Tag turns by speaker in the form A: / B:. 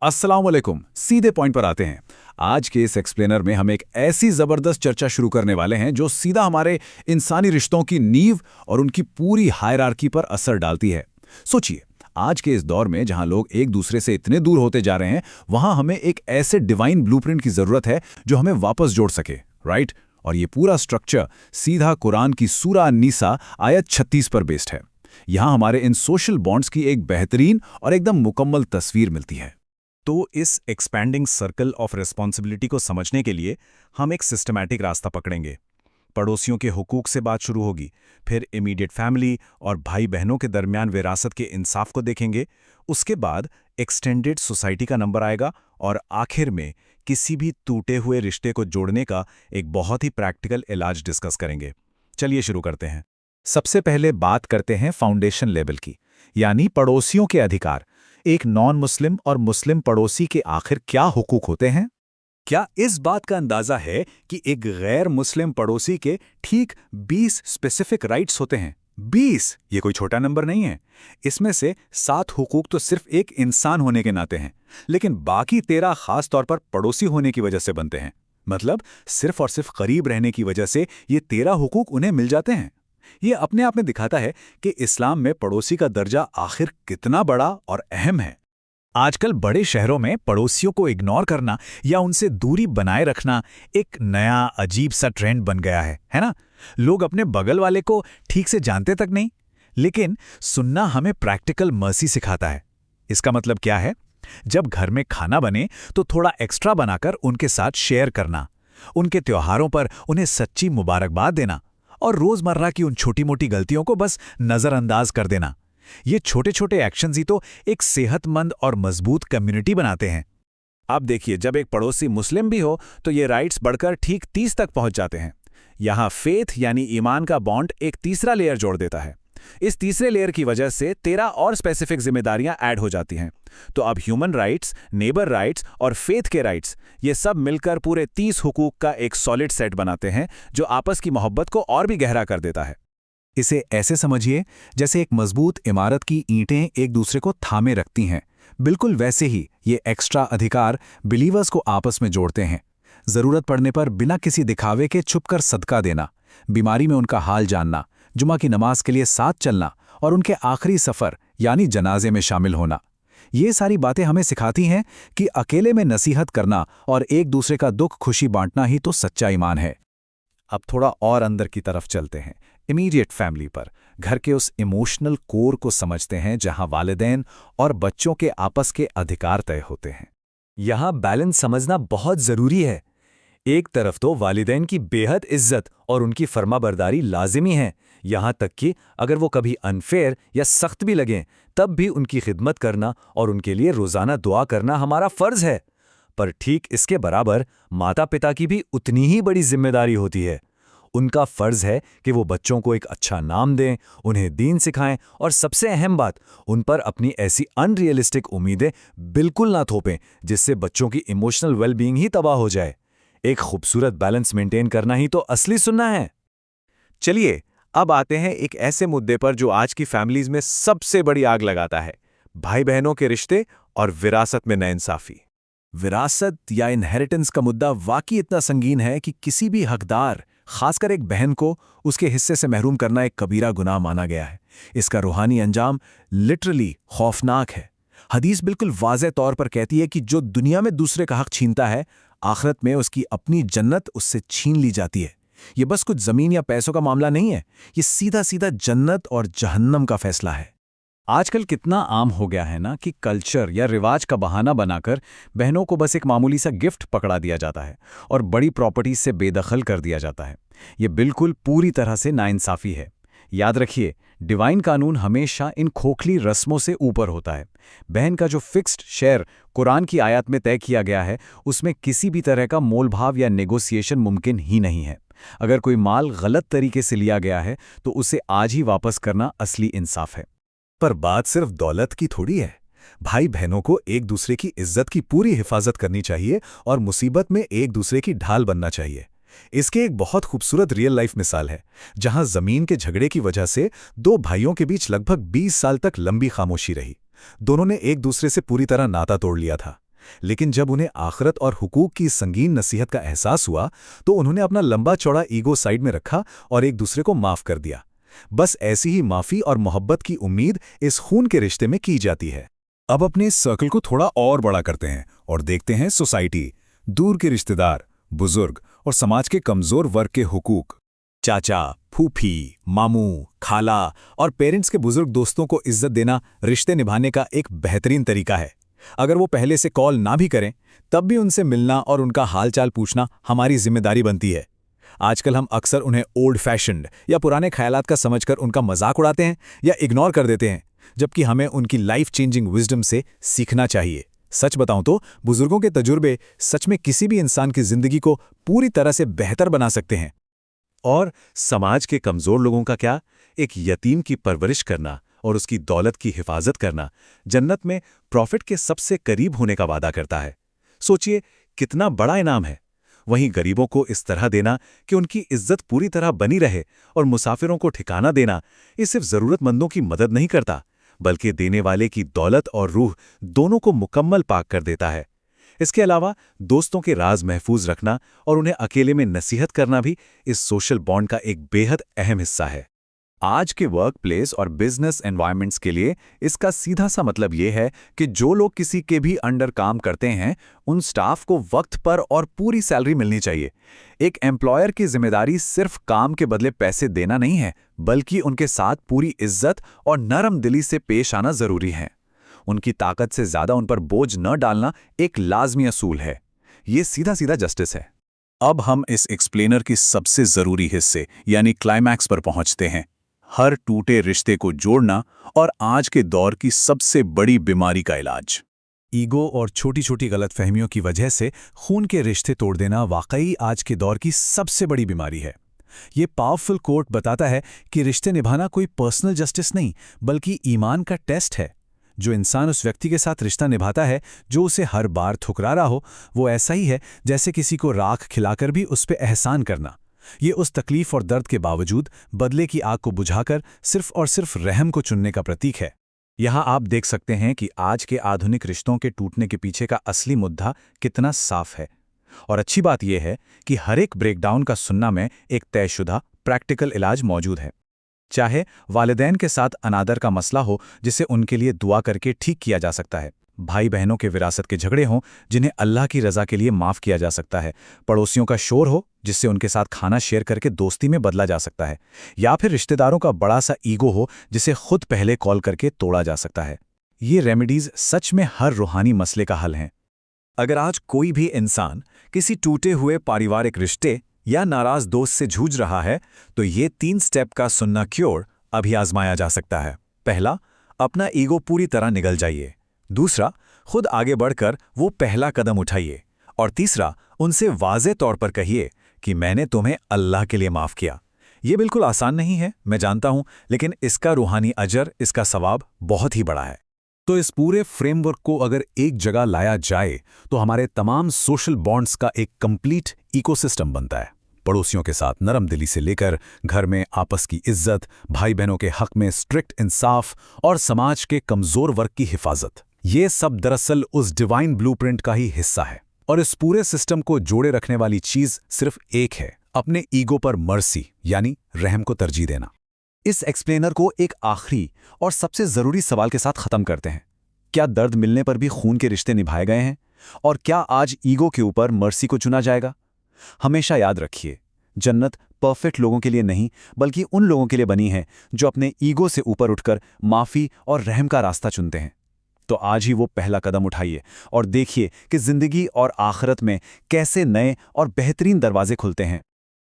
A: अस्सलाम वालेकुम। सीधे पॉइंट पर आते हैं। आज के इस एक्सप्लेनर में हम एक ऐसी जबरदस्त चर्चा शुरू करने वाले हैं जो सीधा हमारे इंसानी रिश्तों की नींव और उनकी पूरी हायरार्की पर असर डालती है। सोचिए, आज के इस दौर में जहां लोग एक दूसरे से इतने दूर होते जा रहे हैं, वहां हमें एक ऐसे डिवाइन ब्लूप्रिंट की जरूरत है जो हमें वापस जोड़ सके, राइट? और ये पूरा स्ट्रक्चर सीधा कुरान की सूरा अन-निसा आयत 36 पर बेस्ड है। यहां हमारे इन सोशल बॉन्ड्स की एक बेहतरीन और एकदम मुकम्मल तस्वीर मिलती है।
B: तो इस एक्सपैंडिंग सर्कल ऑफ रिस्पॉन्सिबिलिटी को समझने के लिए हम एक सिस्टमैटिक रास्ता पकड़ेंगे। पड़ोसियों के हुकूक से बात शुरू होगी, फिर इमीडिएट फैमिली और भाई बहनों के दरमियान विरासत के इंसाफ को देखेंगे, उसके बाद एक्सटेंडेड सोसाइटी का नंबर आएगा और आखिर में किसी भी टूटे हुए रिश्ते को जोड़ने का एक बहुत ही प्रैक्टिकल इलाज डिस्कस करेंगे। चलिए शुरू करते हैं।
C: सबसे पहले बात करते हैं फाउंडेशन लेवल की, यानी पड़ोसियों के अधिकार। एक नॉन मुस्लिम और मुस्लिम पड़ोसी के आखिर क्या हुकूक होते हैं?
B: क्या इस बात का अंदाजा है कि एक गैर मुस्लिम पड़ोसी के ठीक 20 स्पेसिफिक राइट्स होते हैं? 20! ये कोई छोटा नंबर नहीं है। इसमें से 7 हुकूक तो सिर्फ एक इंसान होने के नाते हैं, लेकिन बाकी 13 खास तौर पर पड़ोसी होने की वजह से बनते हैं। मतलब सिर्फ और सिर्फ करीब रहने की वजह से ये 13 हुकूक उन्हें मिल जाते हैं। ये अपने आप में दिखाता है कि इस्लाम में पड़ोसी का दर्जा आखिर कितना बड़ा और अहम है।
C: आजकल बड़े शहरों में पड़ोसियों को इग्नोर करना या उनसे दूरी बनाए रखना एक नया अजीब सा ट्रेंड बन गया है ना? लोग अपने बगल वाले को ठीक से जानते तक नहीं। लेकिन सुनना हमें प्रैक्टिकल मर्सी सिखाता है। इसका मतलब क्या है? जब घर में खाना बने तो थोड़ा एक्स्ट्रा बनाकर उनके साथ शेयर करना, उनके त्योहारों पर उन्हें सच्ची मुबारकबाद देना और रोजमर्रा की उन छोटी मोटी गलतियों को बस नजरअंदाज कर देना। ये छोटे छोटे एक्शंस ही तो एक सेहतमंद और मजबूत कम्युनिटी बनाते हैं।
B: अब देखिए, जब एक पड़ोसी मुस्लिम भी हो तो ये राइट्स बढ़कर ठीक 30 तक पहुंच जाते हैं। यहाँ फेथ यानी ईमान का बॉन्ड एक तीसरा लेयर जोड़ देता है। इस तीसरे लेयर की वजह से 13 और स्पेसिफिक जिम्मेदारियां ऐड हो जाती हैं। तो अब ह्यूमन राइट्स, नेबर राइट्स और फेथ के राइट्स, ये सब मिलकर पूरे 30 हुकूक का एक सॉलिड सेट बनाते हैं जो आपस की मोहब्बत को और भी गहरा कर देता है।
C: इसे ऐसे समझिए जैसे एक मजबूत इमारत की ईंटें एक दूसरे को थामे रखती हैं। बिल्कुल वैसे ही ये एक्स्ट्रा अधिकार बिलीवर्स को आपस में जोड़ते हैं। जरूरत पड़ने पर बिना किसी दिखावे के छुपकर सदका देना, बीमारी में उनका हाल जानना, जुमा की नमाज के लिए साथ चलना और उनके आखिरी सफर यानी जनाजे में शामिल होना। ये सारी बातें हमें सिखाती हैं कि अकेले में नसीहत करना और एक दूसरे का दुख खुशी बांटना ही तो सच्चा ईमान है।
B: अब थोड़ा और अंदर की तरफ चलते हैं, इमीडिएट फैमिली पर। घर के उस इमोशनल कोर को समझते हैं जहां वालिदैन और बच्चों के आपस के अधिकार तय होते हैं। यहां बैलेंस समझना बहुत जरूरी है। एक तरफ तो वालिदैन की बेहद इज्जत और उनकी फर्माबरदारी लाजिमी है, यहां तक कि अगर वो कभी अनफेयर या सख्त भी लगें तब भी उनकी खिदमत करना और उनके लिए रोजाना दुआ करना हमारा फर्ज है। पर ठीक इसके बराबर माता पिता की भी उतनी ही बड़ी जिम्मेदारी होती है। उनका फर्ज है कि वो बच्चों को एक अच्छा नाम दें, उन्हें दीन सिखाएं और सबसे अहम बात, उन पर अपनी ऐसी अनरियलिस्टिक उम्मीदें बिल्कुल ना थोपें जिससे बच्चों की इमोशनल वेलबींग ही तबाह हो जाए। एक खूबसूरत बैलेंस मेंटेन करना ही तो असली सुन्ना है। चलिए अब आते हैं एक ऐसे मुद्दे पर जो आज की फैमिलीज में सबसे बड़ी आग लगाता है, भाई बहनों के रिश्ते और विरासत में नाइंसाफी।
C: विरासत या इनहेरिटेंस का मुद्दा वाकई इतना संगीन है कि किसी भी हकदार, खासकर एक बहन को उसके हिस्से से महरूम करना एक कबीरा गुनाह माना गया है। इसका रूहानी अंजाम लिटरली खौफनाक है। हदीस बिल्कुल वाज़ेह तौर पर कहती है कि जो दुनिया में दूसरे का हक छीनता है, आखिरत में उसकी अपनी जन्नत उससे छीन ली जाती है। ये बस कुछ जमीन या पैसों का मामला नहीं है, ये सीधा सीधा जन्नत और जहन्नम का फैसला है।
A: आजकल कितना आम हो गया है ना कि कल्चर या रिवाज का बहाना बनाकर बहनों को बस एक मामूली सा गिफ्ट पकड़ा दिया जाता है और बड़ी प्रॉपर्टीज से बेदखल कर दिया जाता है। ये बिल्कुल पूरी तरह से नाइंसाफी है। याद रखिए, डिवाइन कानून हमेशा इन खोखली रस्मों से ऊपर होता है। बहन का जो फिक्स्ड शेयर कुरान की आयत में तय किया गया है, उसमें किसी भी तरह का मोलभाव या नेगोशिएशन मुमकिन ही नहीं है। अगर कोई माल गलत तरीके से लिया गया है तो उसे आज ही वापस करना असली इंसाफ है।
B: पर बात सिर्फ दौलत की थोड़ी है। भाई बहनों को एक दूसरे की इज्जत की पूरी हिफाजत करनी चाहिए और मुसीबत में एक दूसरे की ढाल बनना चाहिए। इसके एक बहुत खूबसूरत रियल लाइफ मिसाल है, जहां जमीन के झगड़े की वजह से 2 भाइयों के बीच लगभग 20 साल तक लंबी खामोशी रही। दोनों ने एक दूसरे से पूरी तरह नाता तोड़ लिया था, लेकिन जब उन्हें आखिरत और हुकूक की संगीन नसीहत का एहसास हुआ तो उन्होंने अपना लंबा चौड़ा ईगो साइड में रखा और एक दूसरे को माफ कर दिया। बस ऐसी ही माफी और मोहब्बत की उम्मीद इस खून के रिश्ते में की जाती है। अब अपने इस सर्कल को थोड़ा और बड़ा करते हैं और देखते हैं सोसाइटी, दूर के रिश्तेदार, बुजुर्ग और समाज के कमजोर वर्ग के हुकूक। चाचा, फूफी, मामू, खाला और पेरेंट्स के बुजुर्ग दोस्तों को इज्जत देना रिश्ते निभाने का एक बेहतरीन तरीका है। अगर वो पहले से कॉल ना भी करें तब भी उनसे मिलना और उनका हालचाल पूछना हमारी जिम्मेदारी बनती है। आजकल हम अक्सर उन्हें ओल्ड फैशन्ड या पुराने ख्यालात का समझकर उनका मजाक उड़ाते हैं या इग्नोर कर देते हैं, जबकि हमें उनकी लाइफ चेंजिंग विजडम से सीखना चाहिए। सच बताऊं तो बुजुर्गों के तजुर्बे सच में किसी भी इंसान की जिंदगी को पूरी तरह से बेहतर बना सकते हैं।
D: और समाज के कमजोर लोगों का क्या? एक यतीम की परवरिश करना और उसकी दौलत की हिफाजत करना जन्नत में प्रॉफिट के सबसे करीब होने का वादा करता है। सोचिए कितना बड़ा इनाम है। वहीं गरीबों को इस तरह देना कि उनकी इज्जत पूरी तरह बनी रहे और मुसाफिरों को ठिकाना देना, ये सिर्फ जरूरतमंदों की मदद नहीं करता बल्कि देने वाले की दौलत और रूह दोनों को मुकम्मल पाक कर देता है। इसके अलावा दोस्तों के राज महफूज रखना और उन्हें अकेले में नसीहत करना भी इस सोशल बॉन्ड का एक बेहद अहम हिस्सा है।
B: आज के वर्क प्लेस और बिजनेस एनवायरनमेंट्स के लिए इसका सीधा सा मतलब ये है कि जो लोग किसी के भी अंडर काम करते हैं उन स्टाफ को वक्त पर और पूरी सैलरी मिलनी चाहिए। एक एम्प्लॉयर की जिम्मेदारी सिर्फ काम के बदले पैसे देना नहीं है, बल्कि उनके साथ पूरी इज्जत और नरम दिली से पेश आना जरूरी है। उनकी ताकत से ज्यादा उन पर बोझ न डालना एक लाजमी असूल है। ये सीधा सीधा जस्टिस है।
C: अब हम इस एक्सप्लेनर की सबसे जरूरी हिस्से यानी क्लाइमैक्स पर पहुंचते हैं। हर टूटे रिश्ते को जोड़ना और आज के दौर की सबसे बड़ी बीमारी का इलाज।
B: ईगो और छोटी छोटी गलतफहमियों की वजह से खून के रिश्ते तोड़ देना वाकई आज के दौर की सबसे बड़ी बीमारी है। ये पावरफुल कोट बताता है कि रिश्ते निभाना कोई पर्सनल जस्टिस नहीं बल्कि ईमान का टेस्ट है। जो इंसान उस व्यक्ति के साथ रिश्ता निभाता है जो उसे हर बार ठुकरा रहा हो, वो ऐसा ही है जैसे किसी को राख खिलाकर भी उस पे एहसान करना। ये उस तकलीफ और दर्द के बावजूद बदले की आग को बुझाकर सिर्फ और सिर्फ रहम को चुनने का प्रतीक है।
A: यहाँ आप देख सकते हैं कि आज के आधुनिक रिश्तों के टूटने के पीछे का असली मुद्दा कितना साफ है। और अच्छी बात यह है कि हर एक ब्रेकडाउन का सुन्ना में एक तयशुदा प्रैक्टिकल इलाज मौजूद है। चाहे वालिदैन के साथ अनादर का मसला हो जिसे उनके लिए दुआ करके ठीक किया जा सकता है, भाई बहनों के विरासत के झगड़े हों जिन्हें अल्लाह की रज़ा के लिए माफ़ किया जा सकता है, पड़ोसियों का शोर हो जिससे उनके साथ खाना शेयर करके दोस्ती में बदला जा सकता है, या फिर रिश्तेदारों का बड़ा सा ईगो हो जिसे खुद पहले कॉल करके तोड़ा जा सकता है। ये रेमेडीज़ सच में हर रूहानी मसले का हल हैं।
B: अगर आज कोई भी इंसान किसी टूटे हुए पारिवारिक रिश्ते या नाराज दोस्त से जूझ रहा है तो ये 3 स्टेप का सुन्ना क्योर अभी आजमाया जा सकता है। पहला, अपना ईगो पूरी तरह निगल जाइए। दूसरा, खुद आगे बढ़कर वो पहला कदम उठाइए। और तीसरा, उनसे वाज़े तौर पर कहिए कि मैंने तुम्हें अल्लाह के लिए माफ़ किया। ये बिल्कुल आसान नहीं है, मैं जानता हूं, लेकिन इसका रूहानी अजर, इसका सवाब बहुत ही बड़ा है। तो इस पूरे फ्रेमवर्क को अगर एक जगह लाया जाए तो हमारे तमाम सोशल बॉन्ड्स का एक कंप्लीट इकोसिस्टम बनता है। पड़ोसियों के साथ नरम दिली से लेकर घर में आपस की इज्जत, भाई बहनों के हक में स्ट्रिक्ट इंसाफ और समाज के कमजोर वर्ग की हिफाजत, ये सब दरअसल उस डिवाइन ब्लूप्रिंट का ही हिस्सा है। और इस पूरे सिस्टम को जोड़े रखने वाली चीज सिर्फ एक है, अपने ईगो पर मर्सी यानी रहम को तरजीह देना। इस एक्सप्लेनर को एक आखिरी और सबसे जरूरी सवाल के साथ खत्म करते हैं। क्या दर्द मिलने पर भी खून के रिश्ते निभाए गए हैं? और क्या आज ईगो के ऊपर मर्सी को चुना जाएगा? हमेशा याद रखिए, जन्नत परफेक्ट लोगों के लिए नहीं बल्कि उन लोगों के लिए बनी है जो अपने ईगो से ऊपर उठकर माफी और रहम का रास्ता चुनते हैं। तो आज ही वो पहला कदम उठाइए और देखिए कि जिंदगी और आखिरत में कैसे नए और बेहतरीन दरवाजे खुलते हैं।